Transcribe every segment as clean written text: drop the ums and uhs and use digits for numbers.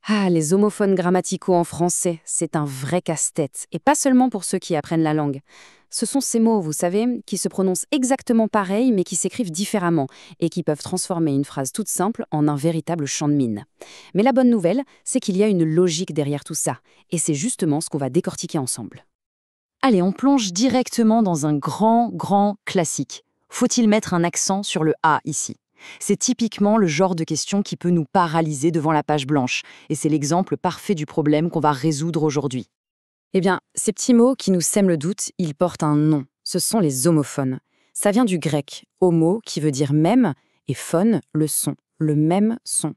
Ah, les homophones grammaticaux en français, c'est un vrai casse-tête. Et pas seulement pour ceux qui apprennent la langue. Ce sont ces mots, vous savez, qui se prononcent exactement pareil, mais qui s'écrivent différemment, et qui peuvent transformer une phrase toute simple en un véritable champ de mine. Mais la bonne nouvelle, c'est qu'il y a une logique derrière tout ça. Et c'est justement ce qu'on va décortiquer ensemble. Allez, on plonge directement dans un grand classique. Faut-il mettre un accent sur le A ici? C'est typiquement le genre de question qui peut nous paralyser devant la page blanche, et c'est l'exemple parfait du problème qu'on va résoudre aujourd'hui. Eh bien, ces petits mots qui nous sèment le doute, ils portent un nom. Ce sont les homophones. Ça vient du grec, homo, qui veut dire même, et phone, le son, le même son.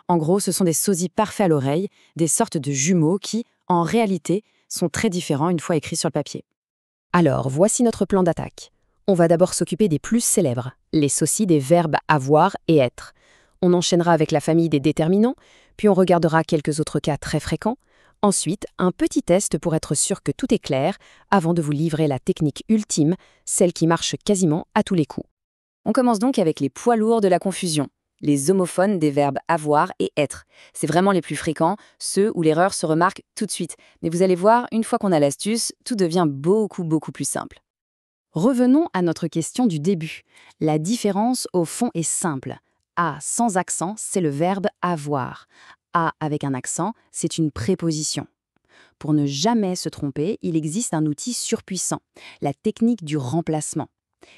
En gros, ce sont des sosies parfaits à l'oreille, des sortes de jumeaux qui, en réalité, sont très différents une fois écrits sur le papier. Alors, voici notre plan d'attaque. On va d'abord s'occuper des plus célèbres, les sosies des verbes avoir et être. On enchaînera avec la famille des déterminants, puis on regardera quelques autres cas très fréquents. Ensuite, un petit test pour être sûr que tout est clair, avant de vous livrer la technique ultime, celle qui marche quasiment à tous les coups. On commence donc avec les poids lourds de la confusion, les homophones des verbes avoir et être. C'est vraiment les plus fréquents, ceux où l'erreur se remarque tout de suite. Mais vous allez voir, une fois qu'on a l'astuce, tout devient beaucoup plus simple. Revenons à notre question du début. La différence, au fond, est simple. A sans accent, c'est le verbe avoir. A avec un accent, c'est une préposition. Pour ne jamais se tromper, il existe un outil surpuissant, la technique du remplacement.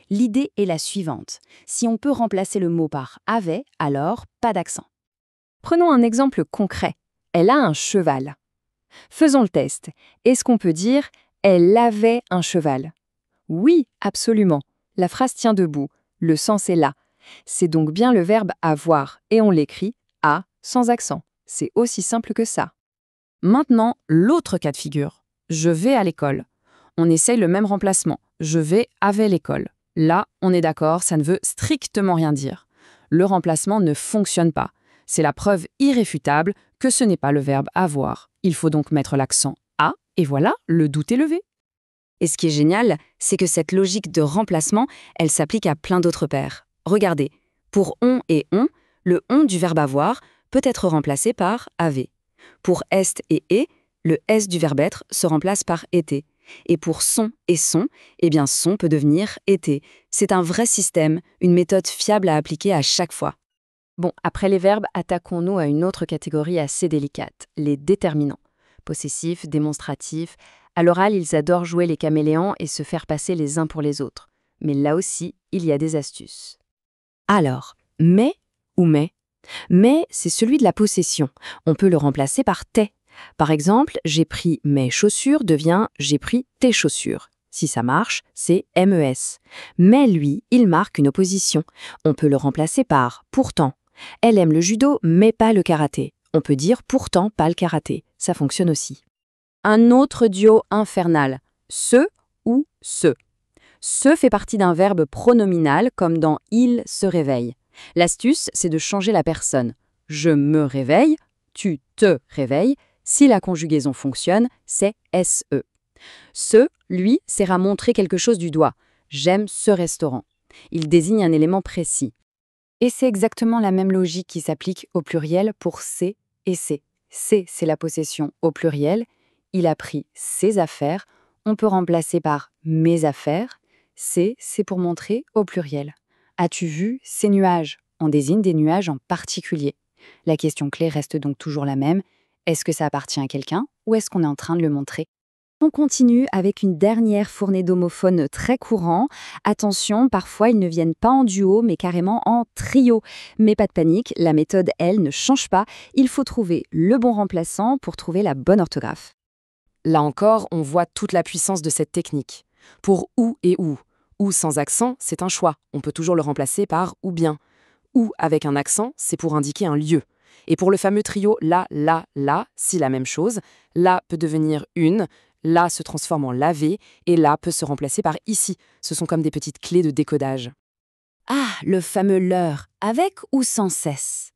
L'idée est la suivante. Si on peut remplacer le mot par avait, alors pas d'accent. Prenons un exemple concret. Elle a un cheval. Faisons le test. Est-ce qu'on peut dire « elle avait un cheval » ? Oui, absolument. La phrase tient debout. Le sens est là. C'est donc bien le verbe avoir et on l'écrit a sans accent. C'est aussi simple que ça. Maintenant, l'autre cas de figure. Je vais à l'école. On essaye le même remplacement. Je vais avec l'école. Là, on est d'accord, ça ne veut strictement rien dire. Le remplacement ne fonctionne pas. C'est la preuve irréfutable que ce n'est pas le verbe avoir. Il faut donc mettre l'accent à et voilà, le doute est levé. Et ce qui est génial, c'est que cette logique de remplacement, elle s'applique à plein d'autres paires. Regardez, pour on et on, le on du verbe avoir peut être remplacé par avait. Pour est et est, le s du verbe être se remplace par était. Et pour son et son, eh bien son peut devenir était. C'est un vrai système, une méthode fiable à appliquer à chaque fois. Bon, après les verbes, attaquons-nous à une autre catégorie assez délicate, les déterminants. Possessifs, démonstratifs. À l'oral, ils adorent jouer les caméléons et se faire passer les uns pour les autres. Mais là aussi, il y a des astuces. Alors, mais ou mais? Mais, c'est celui de la possession. On peut le remplacer par t'es. Par exemple, j'ai pris mes chaussures devient j'ai pris tes chaussures. Si ça marche, c'est mes. Mais lui, il marque une opposition. On peut le remplacer par pourtant. Elle aime le judo, mais pas le karaté. On peut dire pourtant pas le karaté. Ça fonctionne aussi. Un autre duo infernal, ce ou ce. Ce fait partie d'un verbe pronominal comme dans il se réveille. L'astuce, c'est de changer la personne. Je me réveille, tu te réveilles. Si la conjugaison fonctionne, c'est SE. Ce, lui, sert à montrer quelque chose du doigt. J'aime ce restaurant. Il désigne un élément précis. Et c'est exactement la même logique qui s'applique au pluriel pour c'est et c'est. C'est la possession au pluriel. Il a pris ses affaires. On peut remplacer par mes affaires. C'est pour montrer au pluriel. As-tu vu ces nuages? On désigne des nuages en particulier. La question clé reste donc toujours la même. Est-ce que ça appartient à quelqu'un ou est-ce qu'on est en train de le montrer? On continue avec une dernière fournée d'homophones très courants. Attention, parfois ils ne viennent pas en duo mais carrément en trio. Mais pas de panique, la méthode, elle, ne change pas. Il faut trouver le bon remplaçant pour trouver la bonne orthographe. Là encore, on voit toute la puissance de cette technique. Pour ou et ou sans accent, c'est un choix. On peut toujours le remplacer par ou bien. Ou avec un accent, c'est pour indiquer un lieu. Et pour le fameux trio la, c'est la même chose. La peut devenir une, la se transforme en laver, et la peut se remplacer par ici. Ce sont comme des petites clés de décodage. Ah, le fameux leur, avec ou sans cesse.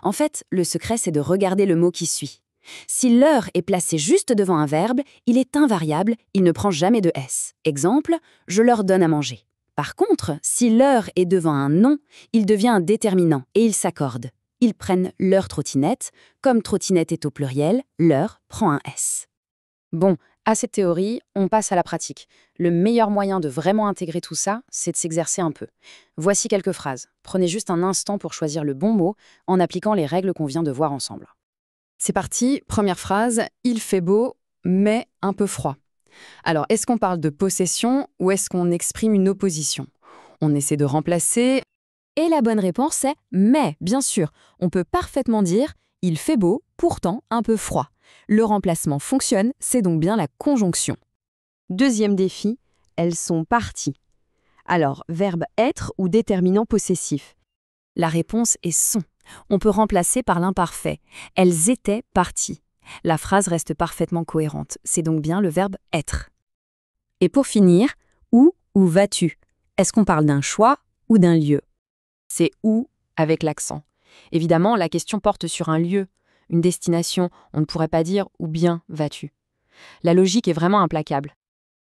En fait, le secret, c'est de regarder le mot qui suit. Si leur est placé juste devant un verbe, il est invariable, il ne prend jamais de S. Exemple, je leur donne à manger. Par contre, si leur est devant un nom, il devient un déterminant et il s'accorde. Ils prennent leur trottinette. Comme trottinette est au pluriel, leur prend un S. Bon, assez de théorie, on passe à la pratique. Le meilleur moyen de vraiment intégrer tout ça, c'est de s'exercer un peu. Voici quelques phrases. Prenez juste un instant pour choisir le bon mot en appliquant les règles qu'on vient de voir ensemble. C'est parti, première phrase, il fait beau, mais un peu froid. Alors, est-ce qu'on parle de possession ou est-ce qu'on exprime une opposition? On essaie de remplacer. Et la bonne réponse est « mais », bien sûr. On peut parfaitement dire « il fait beau, pourtant un peu froid ». Le remplacement fonctionne, c'est donc bien la conjonction. Deuxième défi, elles sont parties. Alors, verbe être ou déterminant possessif? La réponse est « sont ». On peut remplacer par l'imparfait. Elles étaient parties. La phrase reste parfaitement cohérente. C'est donc bien le verbe être. Et pour finir, où ou vas-tu? Est-ce qu'on parle d'un choix ou d'un lieu? C'est où avec l'accent. Évidemment, la question porte sur un lieu, une destination. On ne pourrait pas dire où bien vas-tu. La logique est vraiment implacable.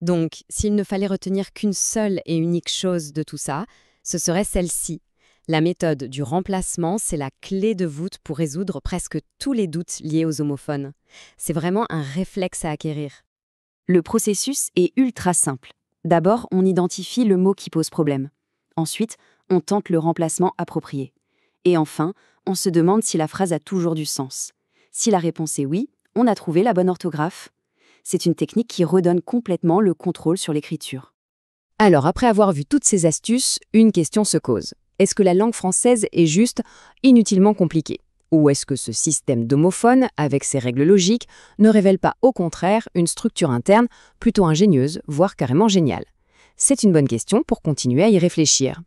Donc, s'il ne fallait retenir qu'une seule et unique chose de tout ça, ce serait celle-ci. La méthode du remplacement, c'est la clé de voûte pour résoudre presque tous les doutes liés aux homophones. C'est vraiment un réflexe à acquérir. Le processus est ultra simple. D'abord, on identifie le mot qui pose problème. Ensuite, on tente le remplacement approprié. Et enfin, on se demande si la phrase a toujours du sens. Si la réponse est oui, on a trouvé la bonne orthographe. C'est une technique qui redonne complètement le contrôle sur l'écriture. Alors, après avoir vu toutes ces astuces, une question se cause. Est-ce que la langue française est juste inutilement compliquée? Ou est-ce que ce système d'homophones, avec ses règles logiques, ne révèle pas au contraire une structure interne plutôt ingénieuse, voire carrément géniale? C'est une bonne question pour continuer à y réfléchir.